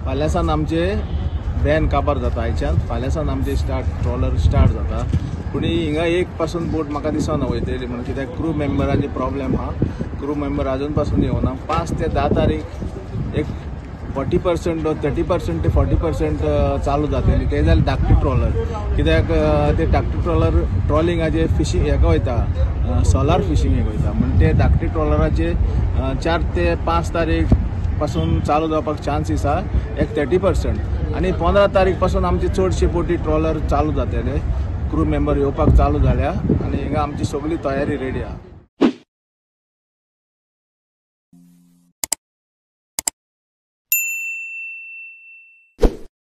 फाल्यांसान आमचे बॅन काबार जाता आयच्यान फाल्यांसान आमचे ट्रॉलर स्टार्ट जाता पूण हिंगा एक पासून बोट म्हाका दिसना वयतली म्हणून कित्याक क्रू मेंबरांचे प्रॉब्लेम हा क्रू मेंबर अजून पासून येवना 5 ते 10 तारीख एक 40% 30% ते 40% चालू जातली ते जाल्यार धाकटी ट्रॉलर कित्याक ते धाकटी ट्रॉलर ट्रॉलिंगाचे फिशींग हेका वयता सोलार फिशींग हेका वयता म्हणून ते धाकटी ट्रॉलराचे 4 ते 5 तारीख पासून चालू जावपाक चान्सीस आसा एक 30% आनी 15 तारीख पासून आमचे चडशे बोटी ट्रॉलर चालू जातले क्रू मेंबर येवपाक चालू जाल्या आनी हिंगा आमची सगळी तयारी रेडी आहा।